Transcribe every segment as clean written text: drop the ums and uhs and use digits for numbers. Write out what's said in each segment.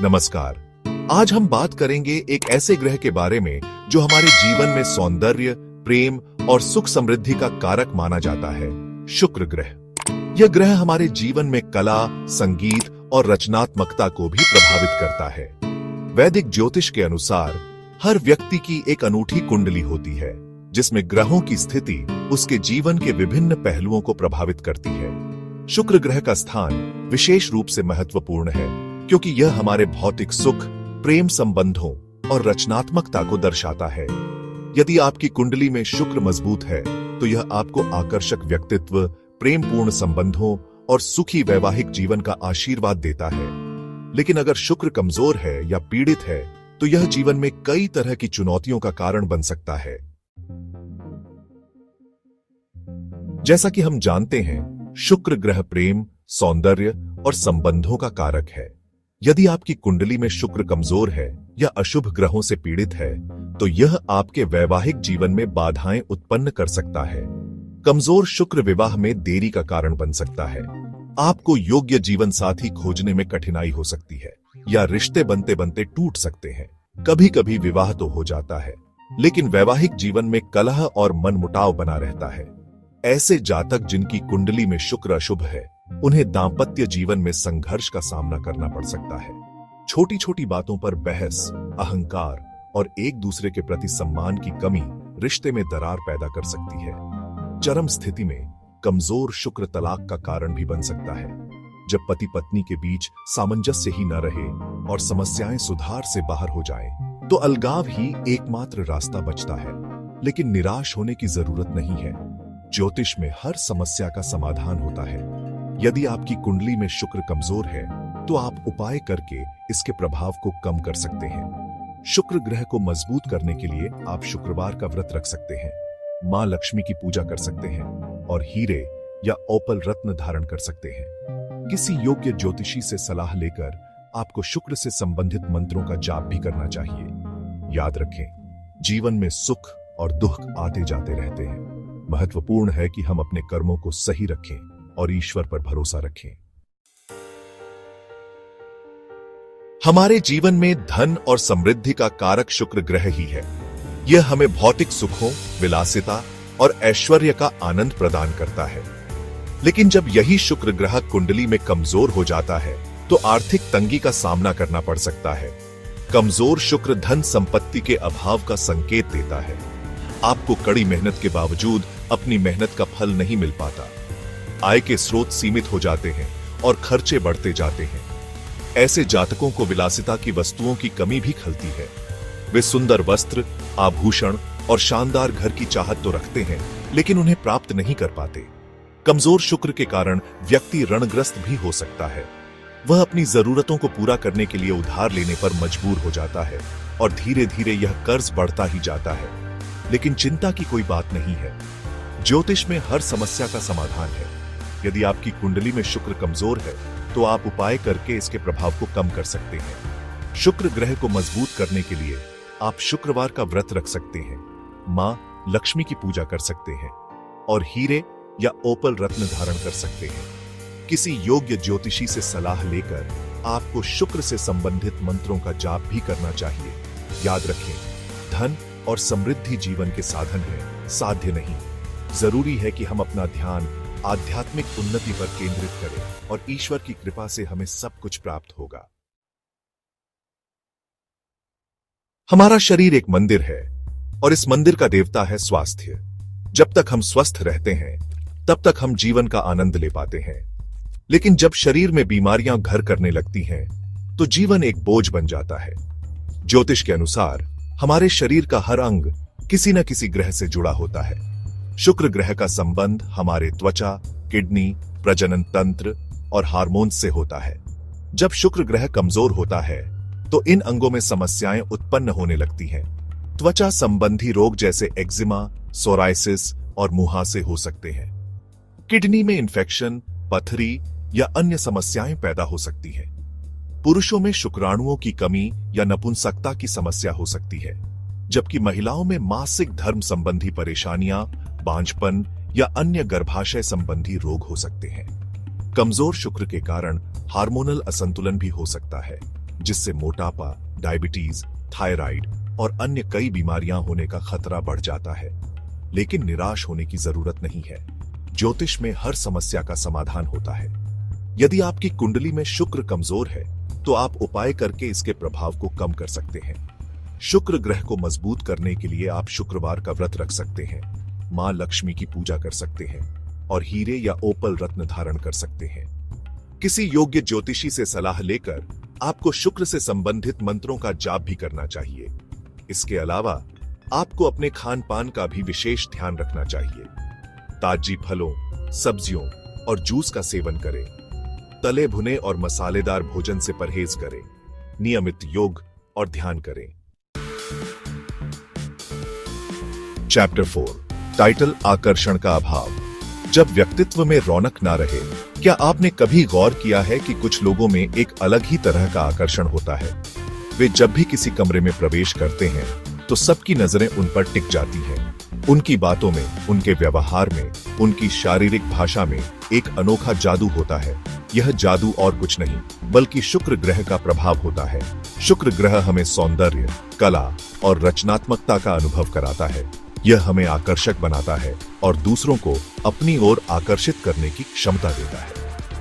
नमस्कार। आज हम बात करेंगे एक ऐसे ग्रह के बारे में जो हमारे जीवन में सौंदर्य, प्रेम और सुख समृद्धि का कारक माना जाता है, शुक्र ग्रह। यह ग्रह हमारे जीवन में कला, संगीत और रचनात्मकता को भी प्रभावित करता है। वैदिक ज्योतिष के अनुसार हर व्यक्ति की एक अनूठी कुंडली होती है, जिसमें ग्रहों की स्थिति उसके जीवन के विभिन्न पहलुओं को प्रभावित करती है। शुक्र ग्रह का स्थान विशेष रूप से महत्वपूर्ण है, क्योंकि यह हमारे भौतिक सुख, प्रेम संबंधों और रचनात्मकता को दर्शाता है। यदि आपकी कुंडली में शुक्र मजबूत है, तो यह आपको आकर्षक व्यक्तित्व, प्रेमपूर्ण संबंधों और सुखी वैवाहिक जीवन का आशीर्वाद देता है। लेकिन अगर शुक्र कमजोर है या पीड़ित है, तो यह जीवन में कई तरह की चुनौतियों का कारण बन सकता है। जैसा कि हम जानते हैं, शुक्र ग्रह प्रेम, सौंदर्य और संबंधों का कारक है। यदि आपकी कुंडली में शुक्र कमजोर है या अशुभ ग्रहों से पीड़ित है, तो यह आपके वैवाहिक जीवन में बाधाएं उत्पन्न कर सकता है। कमजोर शुक्र विवाह में देरी का कारण बन सकता है। आपको योग्य जीवन साथी खोजने में कठिनाई हो सकती है, या रिश्ते बनते बनते टूट सकते हैं। कभी कभी विवाह तो हो जाता है, लेकिन वैवाहिक जीवन में कलह और मनमुटाव बना रहता है। ऐसे जातक जिनकी कुंडली में शुक्र अशुभ है, उन्हें दांपत्य जीवन में संघर्ष का सामना करना पड़ सकता है। छोटी छोटी बातों पर बहस, अहंकार और एक दूसरे के प्रति सम्मान की कमी रिश्ते में दरार पैदा कर सकती है। चरम स्थिति में कमजोर शुक्र तलाक का कारण भी बन सकता है। जब पति पत्नी के बीच सामंजस्य ही न रहे और समस्याएं सुधार से बाहर हो जाएं, तो अलगाव ही एकमात्र रास्ता बचता है। लेकिन निराश होने की जरूरत नहीं है। ज्योतिष में हर समस्या का समाधान होता है। यदि आपकी कुंडली में शुक्र कमजोर है, तो आप उपाय करके इसके प्रभाव को कम कर सकते हैं। शुक्र ग्रह को मजबूत करने के लिए आप शुक्रवार का व्रत रख सकते हैं, मां लक्ष्मी की पूजा कर सकते हैं और हीरे या ओपल रत्न धारण कर सकते हैं। किसी योग्य ज्योतिषी से सलाह लेकर आपको शुक्र से संबंधित मंत्रों का जाप भी करना चाहिए। याद रखें, जीवन में सुख और दुख आते जाते रहते हैं। महत्वपूर्ण है कि हम अपने कर्मों को सही रखें और ईश्वर पर भरोसा रखें। हमारे जीवन में धन और समृद्धि का कारक शुक्र ग्रह ही है। यह हमें भौतिक सुखों, विलासिता और ऐश्वर्य का आनंद प्रदान करता है। लेकिन जब यही शुक्र ग्रह कुंडली में कमजोर हो जाता है, तो आर्थिक तंगी का सामना करना पड़ सकता है। कमजोर शुक्र धन संपत्ति के अभाव का संकेत देता है। आपको कड़ी मेहनत के बावजूद अपनी मेहनत का फल नहीं मिल पाता। आय के स्रोत सीमित हो जाते हैं और खर्चे बढ़ते जाते हैं। ऐसे जातकों को विलासिता की वस्तुओं की कमी भी खलती है। वे सुंदर वस्त्र, आभूषण और शानदार घर की चाहत तो रखते हैं, लेकिन उन्हें प्राप्त नहीं कर पाते। कमजोर शुक्र के कारण व्यक्ति ऋणग्रस्त भी हो सकता है। वह अपनी जरूरतों को पूरा करने के लिए उधार लेने पर मजबूर हो जाता है और धीरे धीरे यह कर्ज बढ़ता ही जाता है। लेकिन चिंता की कोई बात नहीं है। ज्योतिष में हर समस्या का समाधान है। यदि आपकी कुंडली में शुक्र कमजोर है, तो आप उपाय करके इसके प्रभाव को कम कर सकते हैं। शुक्र ग्रह को मजबूत करने के लिए आप शुक्रवार का व्रत रख सकते हैं, मां लक्ष्मी की पूजा कर सकते हैं और हीरे या ओपल रत्न धारण कर सकते हैं। किसी योग्य ज्योतिषी से सलाह लेकर आपको शुक्र से संबंधित मंत्रों का जाप भी करना चाहिए। याद रखें, धन और समृद्धि जीवन के साधन है, साध्य नहीं। जरूरी है कि हम अपना ध्यान आध्यात्मिक उन्नति पर केंद्रित करें और ईश्वर की कृपा से हमें सब कुछ प्राप्त होगा। हमारा शरीर एक मंदिर है और इस मंदिर का देवता है स्वास्थ्य। जब तक हम स्वस्थ रहते हैं, तब तक हम जीवन का आनंद ले पाते हैं। लेकिन जब शरीर में बीमारियां घर करने लगती हैं, तो जीवन एक बोझ बन जाता है। ज्योतिष के अनुसार हमारे शरीर का हर अंग किसी न किसी ग्रह से जुड़ा होता है। शुक्र ग्रह का संबंध हमारे त्वचा, किडनी, प्रजनन तंत्र और हार्मोन्स से होता है। जब शुक्र ग्रह कमजोर होता है, तो इन अंगों में समस्याएं उत्पन्न होने लगती हैं। त्वचा संबंधी रोग जैसे एक्जिमा, सोराइसिस और मुहासे हो सकते हैं। किडनी में इंफेक्शन, पथरी या अन्य समस्याएं पैदा हो सकती हैं। पुरुषों में शुक्राणुओं की कमी या नपुंसकता की समस्या हो सकती है, जबकि महिलाओं में मासिक धर्म संबंधी परेशानियां, बांझपन या अन्य गर्भाशय संबंधी रोग हो सकते हैं। कमजोर शुक्र के कारण हार्मोनल असंतुलन भी हो सकता है। जिससे मोटापा, डायबिटीज, थायराइड और अन्य कई बीमारियां होने का खतरा बढ़ जाता है। लेकिन निराश होने की जरूरत नहीं है। ज्योतिष में हर समस्या का समाधान होता है। यदि आपकी कुंडली में शुक्र कमजोर है तो आप उपाय करके इसके प्रभाव को कम कर सकते हैं। शुक्र ग्रह को मजबूत करने के लिए आप शुक्रवार का व्रत रख सकते हैं, मां लक्ष्मी की पूजा कर सकते हैं और हीरे या ओपल रत्न धारण कर सकते हैं। किसी योग्य ज्योतिषी से सलाह लेकर आपको शुक्र से संबंधित मंत्रों का जाप भी करना चाहिए। इसके अलावा आपको अपने खान पान का भी विशेष ध्यान रखना चाहिए। ताजी फलों, सब्जियों और जूस का सेवन करें। तले भुने और मसालेदार भोजन से परहेज करें। नियमित योग और ध्यान करें। चैप्टर 4, टाइटल आकर्षण का अभाव। जब व्यक्तित्व में रौनक ना रहे, क्या आपने कभी गौर किया है कि कुछ लोगों में एक अलग ही तरह का आकर्षण होता है? वे जब भी किसी कमरे में प्रवेश करते हैं तो सबकी नजरें उन पर टिक जाती हैं। उनकी बातों में, उनके व्यवहार में, उनकी शारीरिक भाषा में एक अनोखा जादू होता है। यह जादू और कुछ नहीं बल्कि शुक्र ग्रह का प्रभाव होता है। शुक्र ग्रह हमें सौंदर्य, कला और रचनात्मकता का अनुभव कराता है। यह हमें आकर्षक बनाता है और दूसरों को अपनी ओर आकर्षित करने की क्षमता देता है।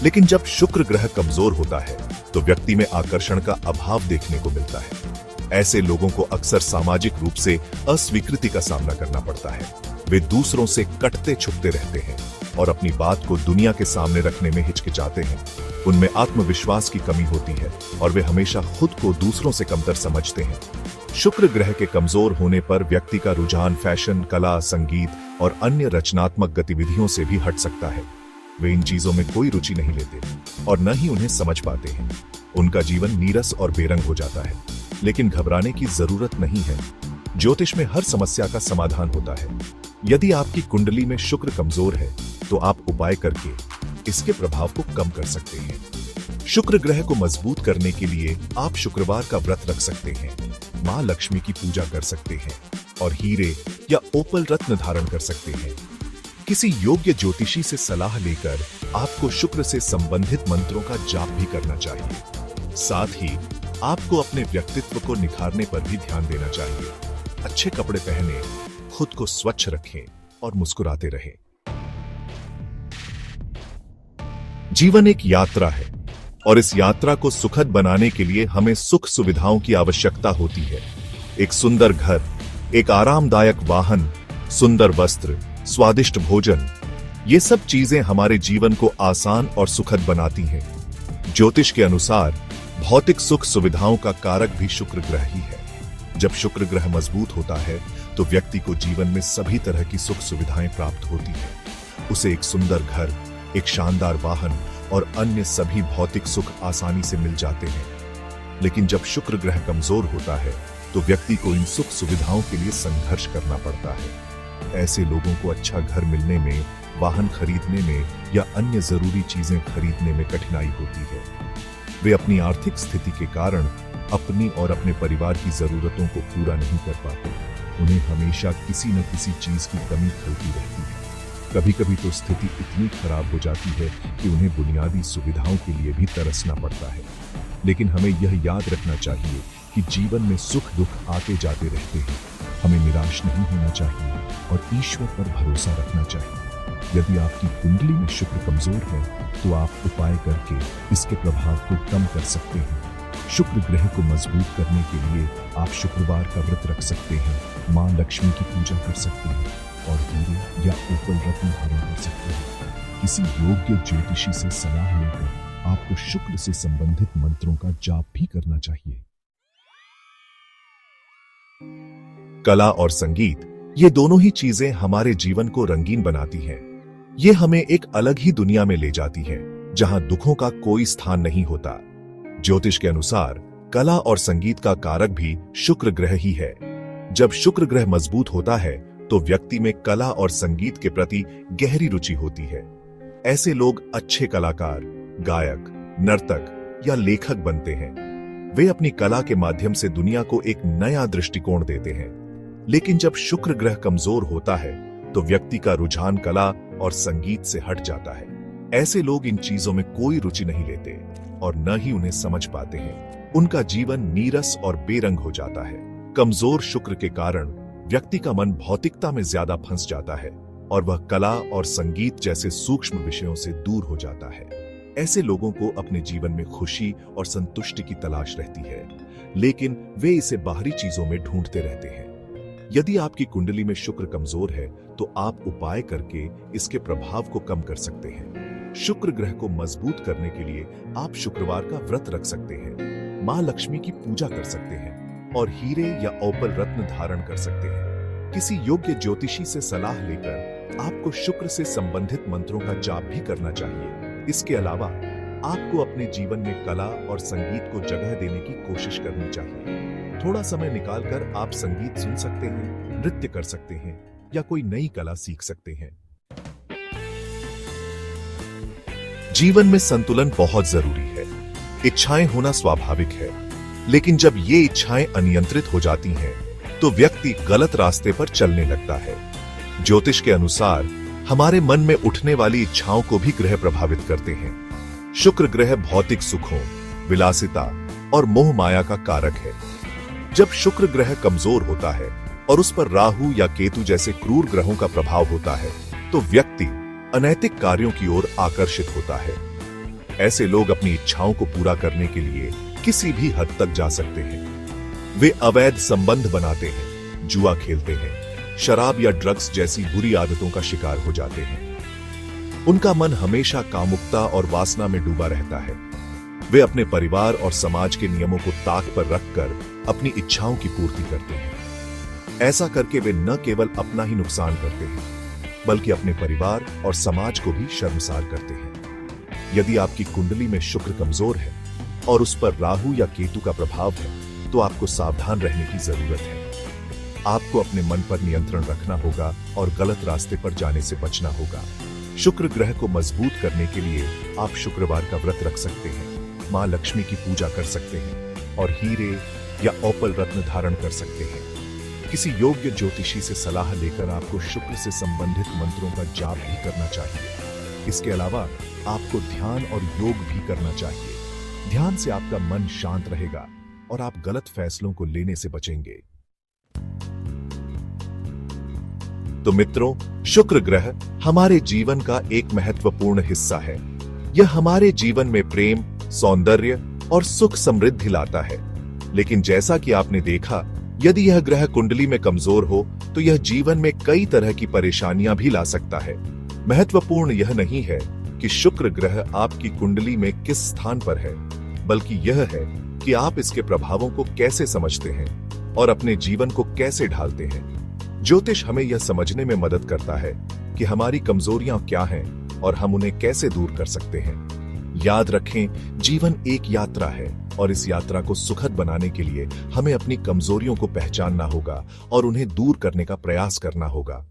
लेकिन जब शुक्र ग्रह कमजोर होता है तो व्यक्ति में आकर्षण का अभाव देखने को मिलता है। ऐसे लोगों को अक्सर सामाजिक रूप से अस्वीकृति का सामना करना पड़ता है। वे दूसरों से कटते छुपते रहते हैं और अपनी बात को दुनिया के सामने रखने में हिचकिचाते हैं। उनमें आत्मविश्वास की कमी होती है और वे हमेशा खुद को दूसरों से कमतर समझते हैं। शुक्र ग्रह के कमजोर होने पर व्यक्ति का रुझान फैशन, कला, संगीत और अन्य रचनात्मक गतिविधियों से भी हट सकता है। वे इन चीजों में कोई रुचि नहीं लेते और न ही उन्हें समझ पाते हैं। उनका जीवन नीरस और बेरंग हो जाता है। लेकिन घबराने की जरूरत नहीं है। ज्योतिष में हर समस्या का समाधान होता है। यदि आपकी कुंडली में शुक्र कमजोर है तो आप उपाय करके इसके प्रभाव को कम कर सकते हैं। शुक्र ग्रह को मजबूत करने के लिए आप शुक्रवार का व्रत रख सकते हैं, मां लक्ष्मी की पूजा कर सकते हैं और हीरे या ओपल रत्न धारण कर सकते हैं। किसी योग्य ज्योतिषी से सलाह लेकर आपको शुक्र से संबंधित मंत्रों का जाप भी करना चाहिए। साथ ही आपको अपने व्यक्तित्व को निखारने पर भी ध्यान देना चाहिए। अच्छे कपड़े पहने, खुद को स्वच्छ रखें और मुस्कुराते रहें। जीवन एक यात्रा है और इस यात्रा को सुखद बनाने के लिए हमें सुख सुविधाओं की आवश्यकता होती है। एक सुंदर घर, एक आरामदायक वाहन, सुंदर वस्त्र, स्वादिष्ट भोजन, ये सब चीजें हमारे जीवन को आसान और सुखद बनाती हैं। ज्योतिष के अनुसार भौतिक सुख सुविधाओं का कारक भी शुक्र ग्रह ही है। जब शुक्र ग्रह मजबूत होता है तो व्यक्ति को जीवन में सभी तरह की सुख सुविधाएं प्राप्त होती है। उसे एक सुंदर घर, एक शानदार वाहन और अन्य सभी भौतिक सुख आसानी से मिल जाते हैं। लेकिन जब शुक्र ग्रह कमजोर होता है तो व्यक्ति को इन सुख सुविधाओं के लिए संघर्ष करना पड़ता है। ऐसे लोगों को अच्छा घर मिलने में, वाहन खरीदने में या अन्य जरूरी चीजें खरीदने में कठिनाई होती है। वे अपनी आर्थिक स्थिति के कारण अपनी और अपने परिवार की जरूरतों को पूरा नहीं कर पाते। उन्हें हमेशा किसी न किसी चीज की कमी खलती रहती है। कभी कभी तो स्थिति इतनी खराब हो जाती है कि उन्हें बुनियादी सुविधाओं के लिए भी तरसना पड़ता है। लेकिन हमें यह याद रखना चाहिए कि जीवन में सुख दुख आते जाते रहते हैं। हमें निराश नहीं होना चाहिए और ईश्वर पर भरोसा रखना चाहिए। यदि आपकी कुंडली में शुक्र कमजोर है तो आप उपाय करके इसके प्रभाव को कम कर सकते हैं। शुक्र ग्रह को मजबूत करने के लिए आप शुक्रवार का व्रत रख सकते हैं, मां लक्ष्मी की पूजा कर सकते हैं और हीरे या ओपल रत्न धारण कर सकते हैं। किसी योग्य ज्योतिषी से सलाह लेकर आपको शुक्र से संबंधित मंत्रों का जाप भी करना चाहिए। कला और संगीत, ये दोनों ही चीजें हमारे जीवन को रंगीन बनाती हैं। ये हमें एक अलग ही दुनिया में ले जाती हैं, जहां दुखों का कोई स्थान नहीं होता। ज्योतिष के अनुसार कला और संगीत का कारक भी शुक्र ग्रह ही है। जब शुक्र ग्रह मजबूत होता है तो व्यक्ति में कला और संगीत के प्रति गहरी रुचि होती है। ऐसे लोग अच्छे कलाकार, गायक, नर्तक या लेखक बनते हैं। वे अपनी कला के माध्यम से दुनिया को एक नया दृष्टिकोण देते हैं। लेकिन जब शुक्र ग्रह कमजोर होता है तो व्यक्ति का रुझान कला और संगीत से हट जाता है। ऐसे लोग इन चीजों में कोई रुचि नहीं लेते और न ही उन्हें समझ पाते हैं। उनका जीवन नीरस और बेरंग हो जाता है। कमजोर शुक्र के कारण व्यक्ति का मन भौतिकता में ज्यादा फंस जाता है और वह कला और संगीत जैसे सूक्ष्म विषयों से दूर हो जाता है। ऐसे लोगों को अपने जीवन में खुशी और संतुष्टि की तलाश रहती है, लेकिन वे इसे बाहरी चीजों में ढूंढते रहते हैं। यदि आपकी कुंडली में शुक्र कमजोर है तो आप उपाय करके इसके प्रभाव को कम कर सकते हैं। शुक्र ग्रह को मजबूत करने के लिए आप शुक्रवार का व्रत रख सकते हैं, मां लक्ष्मी की पूजा कर सकते हैं और हीरे या ओपल रत्न धारण कर सकते हैं। किसी योग्य ज्योतिषी से सलाह लेकर आपको शुक्र से संबंधित मंत्रों का जाप भी करना चाहिए। इसके अलावा आपको अपने जीवन में कला और संगीत को जगह देने की कोशिश करनी चाहिए। थोड़ा समय निकालकर आप संगीत सुन सकते हैं, नृत्य कर सकते हैं या कोई नई कला सीख सकते हैं। जीवन में संतुलन बहुत जरूरी है। इच्छाएं होना स्वाभाविक है, लेकिन जब ये इच्छाएं अनियंत्रित हो जाती हैं, तो व्यक्ति गलत रास्ते पर चलने लगता है। ज्योतिष के अनुसार हमारे मन में उठने वाली इच्छाओं को भी ग्रह प्रभावित करते हैं। शुक्र ग्रह भौतिक सुखों, विलासिता और मोह माया का कारक है। जब शुक्र ग्रह कमजोर होता है और उस पर राहु या केतु जैसे क्रूर ग्रहों का प्रभाव होता है, तो व्यक्ति अनैतिक कार्यों की ओर आकर्षित होता है। ऐसे लोग अपनी इच्छाओं को पूरा करने के लिए किसी भी हद तक जा सकते हैं। वे अवैध संबंध बनाते हैं, जुआ खेलते हैं, शराब या ड्रग्स जैसी बुरी आदतों का शिकार हो जाते हैं। उनका मन हमेशा कामुकता और वासना में डूबा रहता है। वे अपने परिवार और समाज के नियमों को ताक पर रखकर अपनी इच्छाओं की पूर्ति करते हैं। ऐसा करके वे न केवल अपना ही नुकसान करते हैं, बल्कि अपने परिवार और समाज को भी शर्मसार करते हैं। यदि आपकी कुंडली में शुक्र कमजोर है और उस पर राहु या केतु का प्रभाव है, तो आपको सावधान रहने की जरूरत है। आपको अपने मन पर नियंत्रण रखना होगा और गलत रास्ते पर जाने से बचना होगा। शुक्र ग्रह को मजबूत करने के लिए आप शुक्रवार का व्रत रख सकते हैं, मां लक्ष्मी की पूजा कर सकते हैं और हीरे या ओपल रत्न धारण कर सकते हैं। किसी योग्य ज्योतिषी से सलाह लेकर आपको शुक्र से संबंधित मंत्रों का जाप भी करना चाहिए। इसके अलावा आपको ध्यान और योग भी करना चाहिए। ध्यान से आपका मन शांत रहेगा और आप गलत फैसलों को लेने से बचेंगे। तो मित्रों, शुक्र ग्रह हमारे जीवन का एक महत्वपूर्ण हिस्सा है। यह हमारे जीवन में प्रेम, सौंदर्य और सुख समृद्धि लाता है। लेकिन जैसा कि आपने देखा, यदि यह ग्रह कुंडली में कमजोर हो तो यह जीवन में कई तरह की परेशानियां भी ला सकता है। महत्वपूर्ण यह नहीं है कि शुक्र ग्रह आपकी कुंडली में किस स्थान पर है, बल्कि यह है कि आप इसके प्रभावों को कैसे समझते हैं और अपने जीवन को कैसे ढालते हैं। ज्योतिष हमें यह समझने में मदद करता है कि हमारी कमजोरियां क्या हैं और हम उन्हें कैसे दूर कर सकते हैं। याद रखें, जीवन एक यात्रा है और इस यात्रा को सुखद बनाने के लिए हमें अपनी कमजोरियों को पहचानना होगा और उन्हें दूर करने का प्रयास करना होगा।